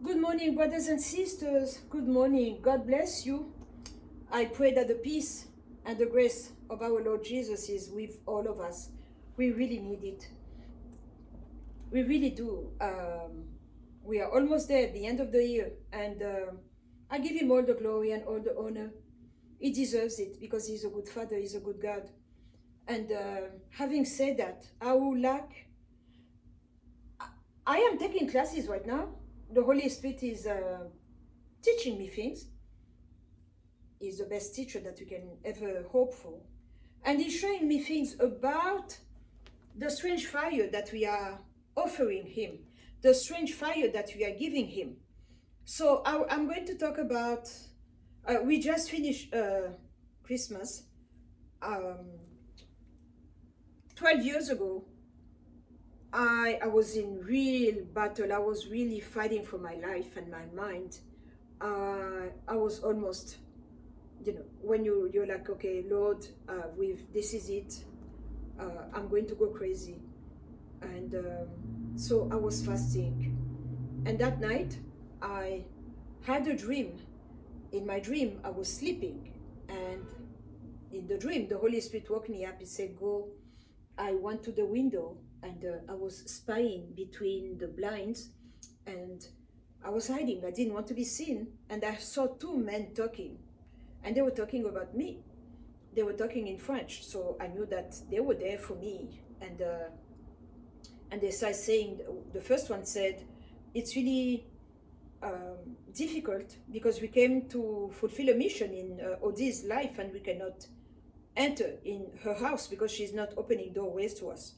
Good morning, brothers and sisters. Good morning. God bless you. I pray that the peace and the grace of our Lord Jesus is with all of us. We really need it. We really do. We are almost there at the end of the year, and I give him all the glory and all the honor. He deserves it because he's a good father, he's a good God. And having said that, I would like, I am taking classes right now. The Holy Spirit is teaching me things. Is the best teacher that you can ever hope for. And he's showing me things about the strange fire that we are offering him, the strange fire that we are giving him. So I'm going to talk about, we just finished Christmas. 12 years ago, I was in real battle. I was really fighting for my life and my mind. I was almost, when you're like, okay, Lord, this is it. I'm going to go crazy. And so I was fasting. And that night, I had a dream. In my dream, I was sleeping. And in the dream, the Holy Spirit woke me up. He said, go. I went to the window and I was spying between the blinds and I was hiding. I didn't want to be seen. And I saw two men talking. And they were talking about me. They were talking in French, so I knew that they were there for me. And they started saying, the first one said, it's really difficult because we came to fulfill a mission in Odi's life and we cannot enter in her house because she's not opening doorways to us.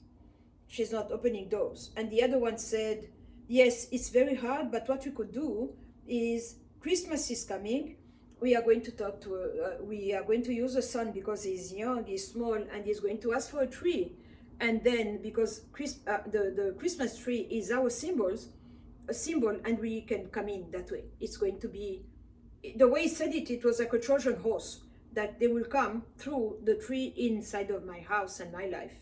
She's not opening doors. And the other one said, yes, it's very hard, but what we could do is Christmas is coming. We are going to talk to we are going to use the son because he's young, he's small, and he's going to ask for a tree. And then because the Christmas tree is our a symbol, and we can come in that way. It's going to be, the way he said it, it was like a Trojan horse, that they will come through the tree inside of my house and my life.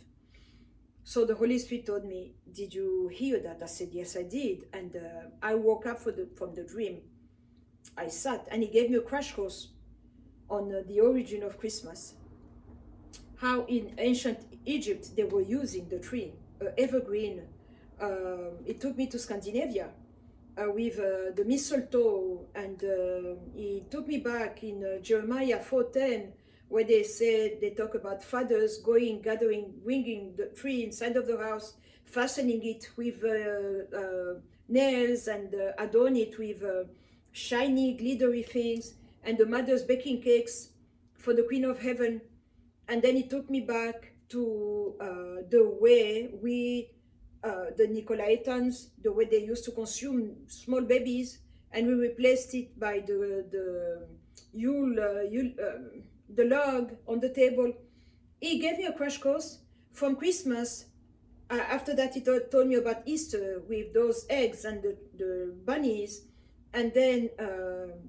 So the Holy Spirit told me, did you hear that? I said, yes, I did. And I woke up from the dream. I sat and he gave me a crash course on the origin of Christmas. How in ancient Egypt they were using the tree, evergreen. It took me to Scandinavia with the mistletoe, and he took me back in Jeremiah 4:10, where they talk about fathers going, gathering, bringing the tree inside of the house, fastening it with nails, and adorn it with shiny, glittery things, and the mothers baking cakes for the Queen of Heaven. And then it took me back to the way the Nicolaitans, the way they used to consume small babies, and we replaced it by the the log on the table. He gave me a crash course from Christmas. After that, he told me about Easter with those eggs and the bunnies, and then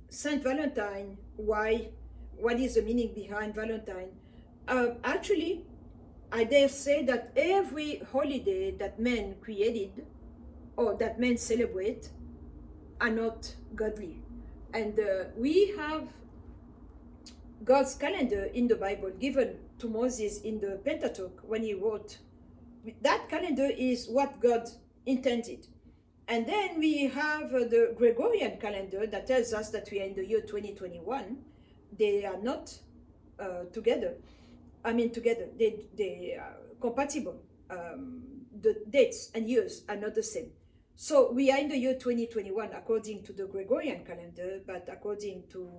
Saint Valentine. Why? What is the meaning behind Valentine? Actually, I dare say that every holiday that men created or that men celebrate are not godly. And we have God's calendar in the Bible given to Moses in the Pentateuch when he wrote. That calendar is what God intended. And then we have the Gregorian calendar that tells us that we are in the year 2021. They are not together. I mean, together. They are compatible. The dates and years are not the same. So we are in the year 2021 according to the Gregorian calendar, but according to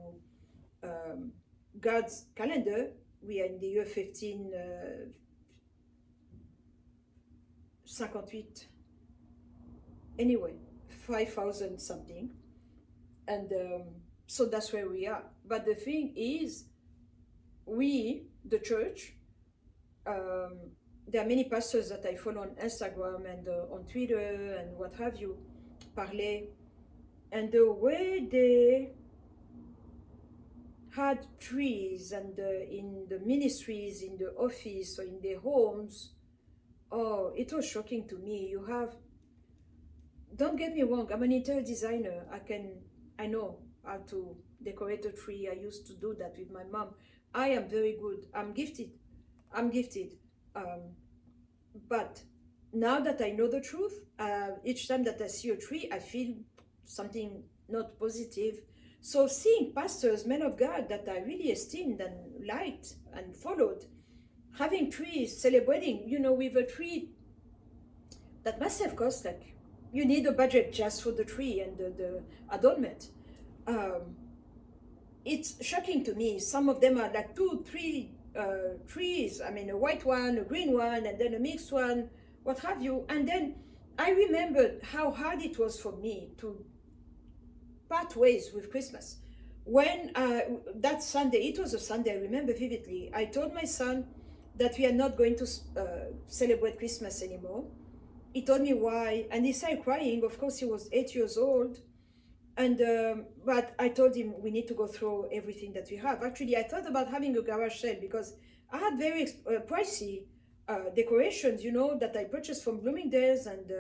God's calendar, we are in the year 1558. Anyway, 5,000 something. And so that's where we are. But the thing is, we, the church, there are many pastors that I follow on Instagram and on Twitter and what have you, Parler, and the way they had trees and in the ministries, in the office or in their homes, oh, it was shocking to me. You have don't get me wrong, I'm an interior designer. I know how to decorate a tree. I used to do that with my mom. I am very good. I'm gifted. I'm gifted. Um, but now that I know the truth, each time that I see a tree, I feel something not positive. So seeing pastors, men of God that I really esteemed and liked and followed, having trees, celebrating, with a tree that must have cost, like, you need a budget just for the tree and the adornment. Um, it's shocking to me. Some of them are like two, three trees. I mean, a white one, a green one, and then a mixed one, what have you. And then I remembered how hard it was for me to part ways with Christmas. When that Sunday, it was a Sunday, I remember vividly, I told my son that we are not going to celebrate Christmas anymore. He told me why, and he started crying. Of course, he was 8 years old. And but I told him we need to go through everything that we have. Actually, I thought about having a garage sale because I had very pricey decorations, that I purchased from Bloomingdale's, and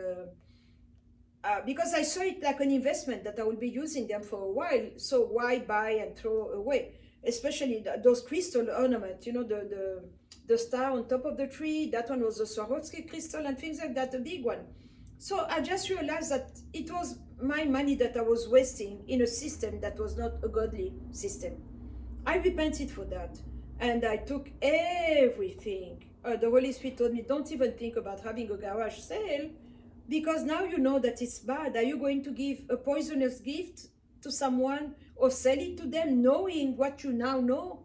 because I saw it like an investment that I will be using them for a while. So why buy and throw away? Especially those crystal ornaments, the star on top of the tree. That one was a Swarovski crystal and things like that, a big one. So I just realized that it was my money that I was wasting in a system that was not a godly system. I repented for that, and I took everything. The Holy Spirit told me, don't even think about having a garage sale, because now you know that it's bad. Are you going to give a poisonous gift to someone or sell it to them knowing what you now know?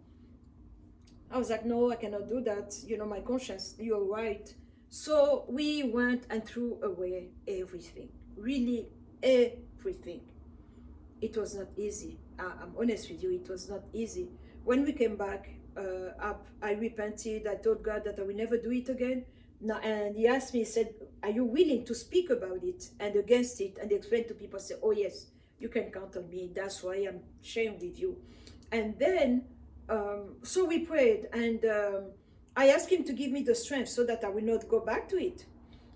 I was like, no, I cannot do that. My conscience, you're right. So we went and threw away everything, really everything. It was not easy. I'm honest with you, it was not easy. When we came back up, I repented. I told God that I will never do it again. Now, and he asked me, he said, are you willing to speak about it and against it and explain to people? Say, oh yes, you can count on me. That's why I'm sharing with you. And then, so we prayed, and I asked him to give me the strength so that I will not go back to it.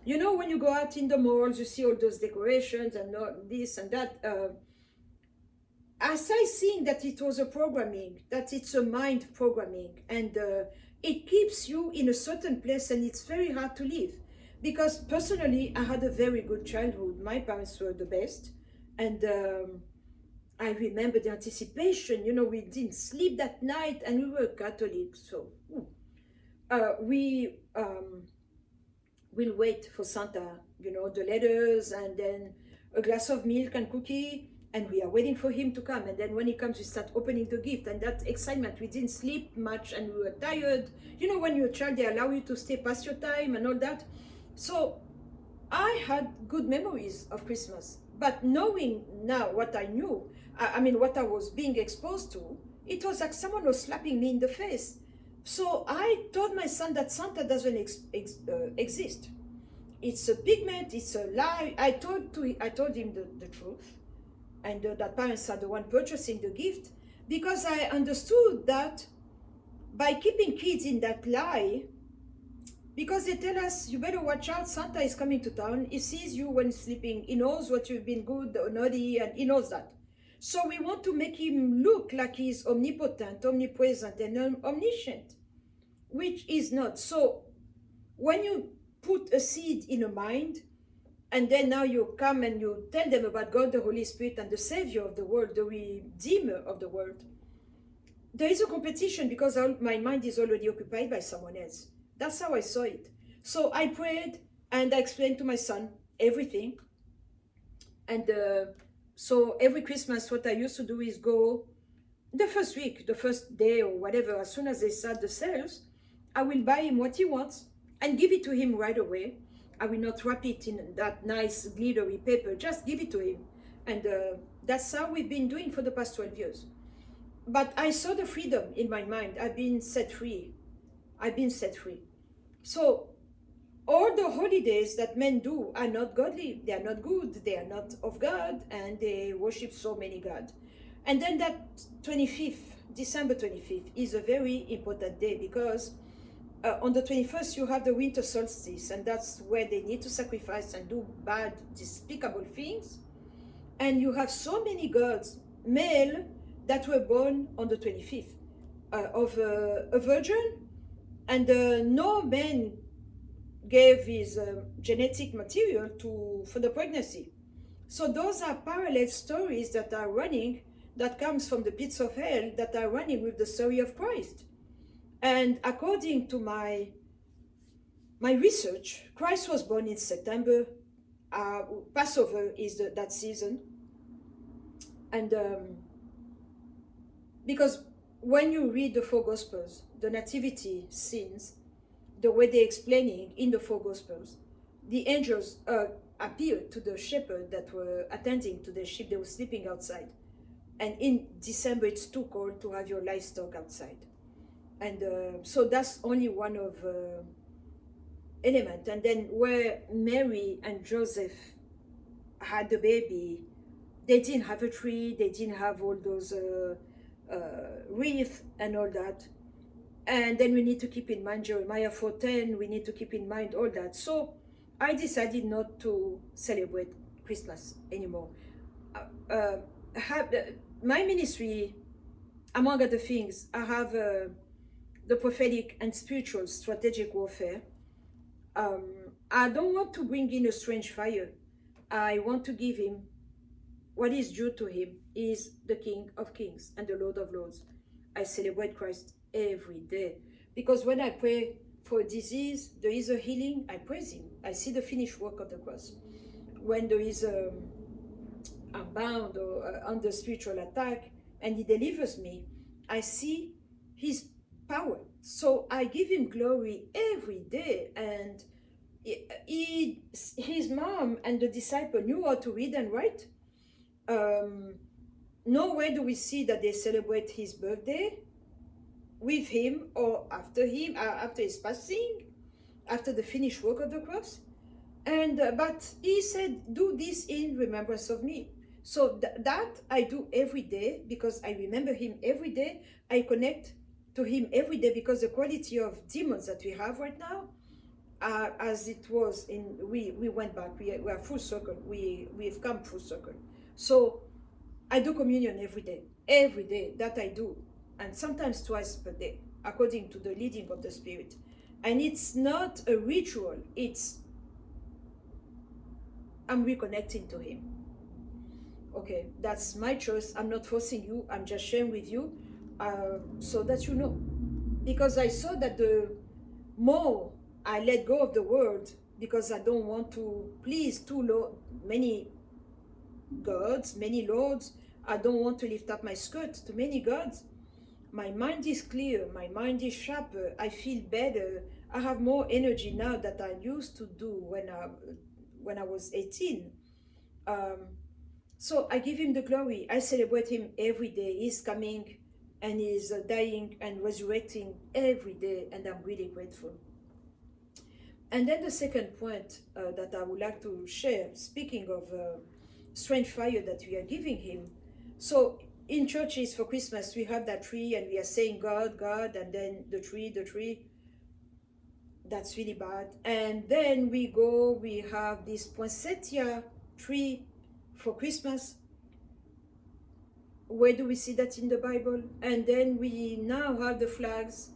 When you go out in the malls, you see all those decorations and this and that. As I seen that it was a programming, that it's a mind programming, and it keeps you in a certain place, and it's very hard to leave. Because personally, I had a very good childhood. My parents were the best, and I remember the anticipation. We didn't sleep that night, and we were Catholic, so we will wait for Santa, the letters, and then a glass of milk and cookie, and we are waiting for him to come. And then when he comes, we start opening the gift, and that excitement. We didn't sleep much, and we were tired. When you're a child, they allow you to stay past your time and all that. So I had good memories of Christmas, but knowing now what I knew, what I was being exposed to, it was like someone was slapping me in the face. So I told my son that Santa doesn't exist. It's a pigment, it's a lie. I told him the truth, and that parents are the one purchasing the gift, because I understood that by keeping kids in that lie, because they tell us, you better watch out, Santa is coming to town, he sees you when sleeping, he knows what you've been good or naughty, and he knows that. So we want to make him look like he's omnipotent, omnipresent, and omniscient, which is not. So when you put a seed in a mind, and then now you come and you tell them about God, the Holy Spirit, and the Savior of the world, the Redeemer of the world, there is a competition, because my mind is already occupied by someone else. That's how I saw it. So I prayed, and I explained to my son everything. And so every Christmas, what I used to do is go the first week, the first day or whatever, as soon as they start the sales, I will buy him what he wants and give it to him right away. I will not wrap it in that nice glittery paper, just give it to him. And that's how we've been doing for the past 12 years. But I saw the freedom in my mind. I've been set free. I've been set free. So all the holidays that men do are not godly. They are not good. They are not of God, and they worship so many gods. And then that 25th, December 25th, is a very important day, because On the 21st, you have the winter solstice, and that's where they need to sacrifice and do bad, despicable things. And you have so many gods, male, that were born on the 25th of a virgin, and no man gave his genetic material for the pregnancy. So those are parallel stories that are running, that comes from the pits of hell, that are running with the story of Christ. And according to my research, Christ was born in September. Passover is that season. And because when you read the four Gospels, the nativity scenes, the way they're explaining in the four Gospels, the angels appeared to the shepherds that were attending to their sheep. They were sleeping outside. And in December, it's too cold to have your livestock outside. And so that's only one of element. And then where Mary and Joseph had the baby, they didn't have a tree, they didn't have all those wreath and all that. And then we need to keep in mind Jeremiah 4:10, we need to keep in mind all that. So I decided not to celebrate Christmas anymore. My ministry, among other things, I have the prophetic and spiritual strategic warfare. I don't want to bring in a strange fire. I want to give him what is due to him. He is the King of Kings and the Lord of Lords. I celebrate Christ every day, because when I pray for a disease, there is a healing, I praise him. I see the finished work of the cross. When there is I'm bound or under spiritual attack and he delivers me, I see his power. So I give him glory every day. And his mom and the disciple knew how to read and write. Nowhere do we see that they celebrate his birthday with him or after him, after his passing, after the finished work of the cross. And but he said, do this in remembrance of me. So that I do every day, because I remember him every day. I connect to him every day, because the quality of demons that we have right now, as it was in, we went back, we are full circle, we've come full circle. So I do communion every day, that I do, and sometimes twice per day, according to the leading of the Spirit. And it's not a ritual, it's I'm reconnecting to him. Okay, that's my choice. I'm not forcing you, I'm just sharing with you, so that you know. Because I saw that the more I let go of the world, because I don't want to please many gods, many lords. I don't want to lift up my skirt to many gods. My mind is clear, my mind is sharper, I feel better. I have more energy now that I used to do when I was 18. So I give him the glory. I celebrate him every day. He's coming and he's dying and resurrecting every day, and I'm really grateful. And then the second point that I would like to share, speaking of strange fire that we are giving him. So in churches for Christmas, we have that tree and we are saying God, God, and then the tree. That's really bad. And then we have this poinsettia tree for Christmas. Where do we see that in the Bible? And then we now have the flags.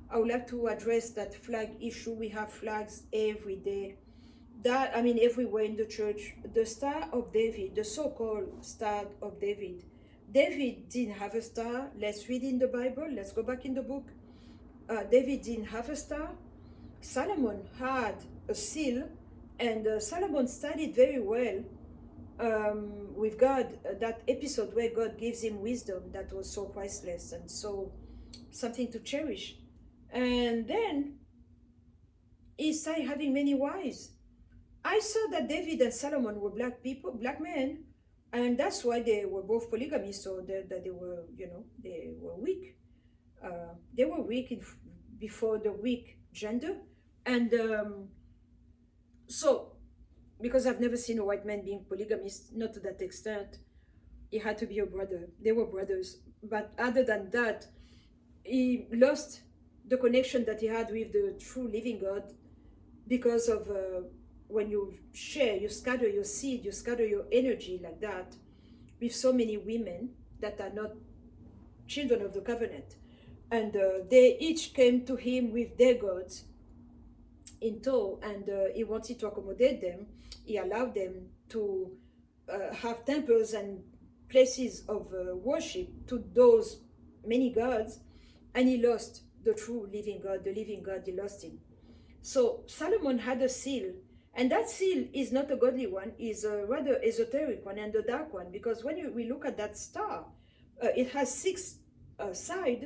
I would like to address that flag issue. We have flags every day. Everywhere in the church. The Star of David, the so-called Star of David. David didn't have a star. Let's read in the Bible. Let's go back in the book. David didn't have a star. Solomon had a seal, and Solomon studied very well with God, that episode where God gives him wisdom that was so priceless and so something to cherish. And then he started having many wives. I saw that David and Solomon were black people, black men, and that's why they were both polygamists, so that they were, they were weak. They were weak before the weak gender. And so, because I've never seen a white man being polygamist, not to that extent, he had to be a brother. They were brothers. But other than that, he lost the connection that he had with the true living God, because of when you share, you scatter your seed, you scatter your energy like that with so many women that are not children of the covenant. And they each came to him with their gods in tow, and he wanted to accommodate them. He allowed them to have temples and places of worship to those many gods, and he lost the true living God, the living God, he lost him. So Solomon had a seal, and that seal is not a godly one, is a rather esoteric one and a dark one, because when we look at that star, it has 6 sides.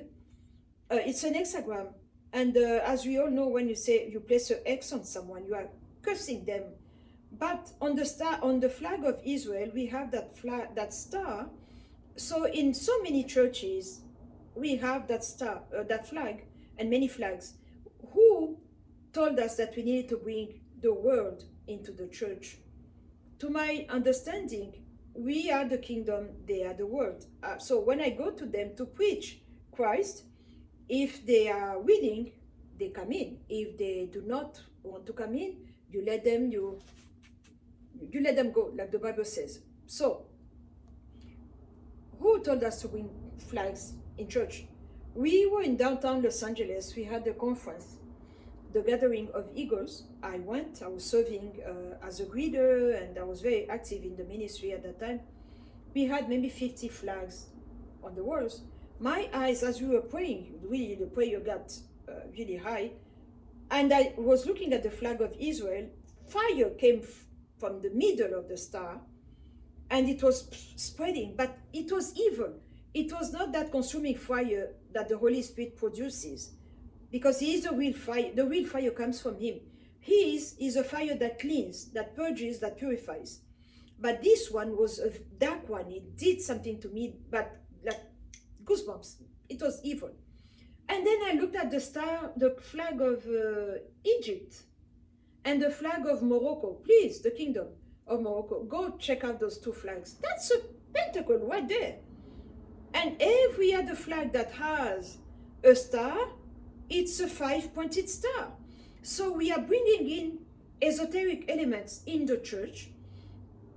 It's an hexagram, and as we all know, when you say you place an X on someone, you are cursing them. But on the star, on the flag of Israel, we have that flag, that star. So in so many churches, we have that star, that flag, and many flags. Who told us that we needed to bring the world into the church? To my understanding, we are the kingdom, they are the world. So when I go to them to preach Christ, if they are willing, they come in. If they do not want to come in, you let them, you let them go, like the Bible says. So, who told us to bring flags in church? We were in downtown Los Angeles. We had a conference, the Gathering of Eagles. I went. I was serving as a greeter, and I was very active in the ministry at that time. We had maybe 50 flags on the walls. My eyes, as we were praying, really the prayer got really high, and I was looking at the flag of Israel. Fire came from the middle of the star, and it was spreading, but it was evil. It was not that consuming fire that the Holy Spirit produces, because he is the real fire. The real fire comes from him. He is a fire that cleans, that purges, that purifies. But this one was a dark one. It did something to me, but like goosebumps. It was evil. And then I looked at the star, the flag of Egypt, and the flag of Morocco. Please, the kingdom of Morocco. Go check out those 2 flags. That's a pentacle right there. And every other flag that has a star, it's a 5-pointed star. So we are bringing in esoteric elements in the church.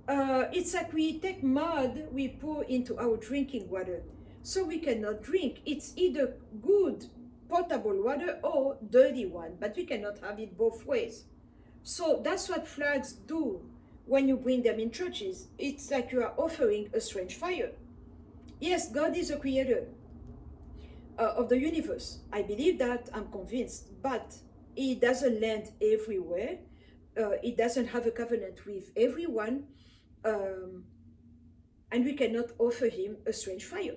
It's like we take mud, we pour into our drinking water. So we cannot drink. It's either good potable water or dirty one, but we cannot have it both ways. So that's what flags do when you bring them in churches. It's like you are offering a strange fire. Yes, God is a creator of the universe. I believe that, I'm convinced, but he doesn't land everywhere. He doesn't have a covenant with everyone, and we cannot offer him a strange fire.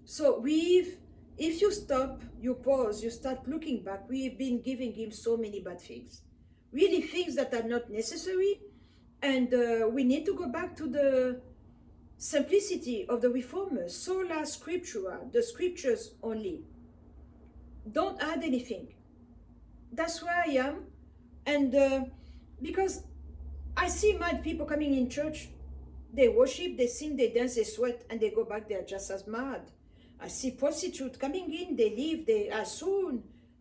So if you stop, you pause, you start looking back, we've been giving him so many bad things. Really things that are not necessary, and we need to go back to the simplicity of the reformers. Sola scriptura, the scriptures only. Don't add anything. That's where I am. And because I see mad people coming in church, they worship, they sing, they dance, they sweat, and they go back, they're just as mad. I see prostitutes coming in, they leave, they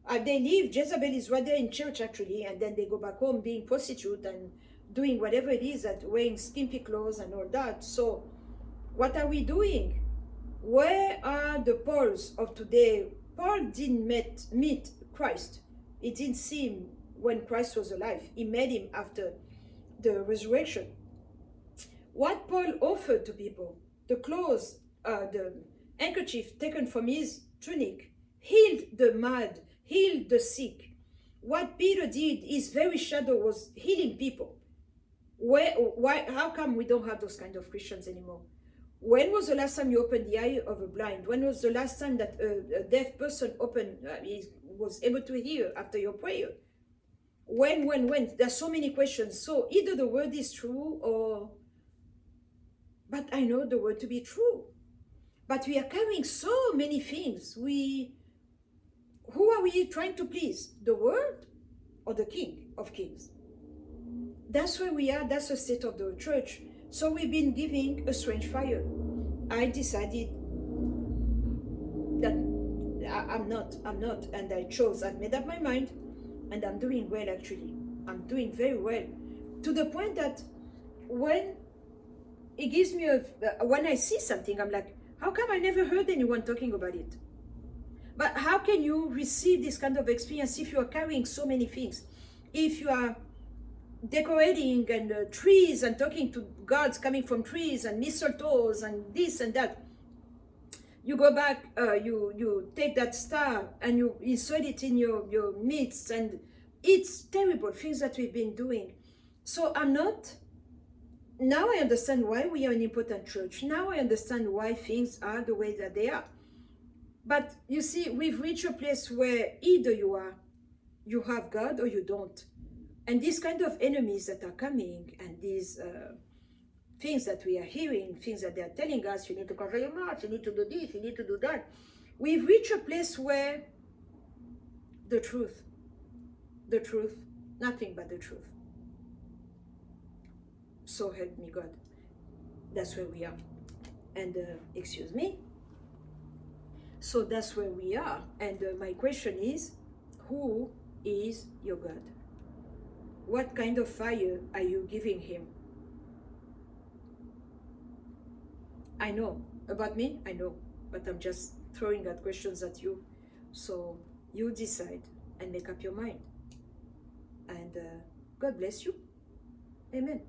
leave, Jezebel is right there in church actually, and then they go back home being prostitute and doing whatever it is, that wearing skimpy clothes and all that. So what are we doing? Where are the Pauls of today? Paul didn't meet Christ. He didn't see him when Christ was alive. He met him after the resurrection. What Paul offered to people, the clothes, the handkerchief taken from his tunic, healed the mad, healed the sick. What Peter did, his very shadow was healing people. How come we don't have those kind of Christians anymore? When was the last time you opened the eye of a blind? When was the last time that a deaf person was able to hear after your prayer? When? There's so many questions. So either the word is true or... But I know the word to be true. But we are carrying so many things. Who are we trying to please? The world or the King of Kings? That's where we are. That's the state of the church. So we've been giving a strange fire. I decided that I'm not, and I've made up my mind, and I'm doing well actually. I'm doing very well, to the point that when it gives me when I see something, I'm like, how come I never heard anyone talking about it? But how can you receive this kind of experience if you are carrying so many things? If you are decorating and trees and talking to gods coming from trees and mistletoes and this and that, you go back, you take that star and you insert it in your midst, and it's terrible things that we've been doing. So now I understand why we are an important church. Now I understand why things are the way that they are. But you see, we've reached a place where either you have God or you don't. And these kind of enemies that are coming, and these things that we are hearing, things that they are telling us, you need to cover your mouth, you need to do this, you need to do that. We've reached a place where the truth, nothing but the truth. So help me God. That's where we are. And excuse me. So that's where we are. And my question is, who is your God? What kind of fire are you giving him? I know. About me, I know. But I'm just throwing out questions at you. So you decide and make up your mind. And God bless you. Amen.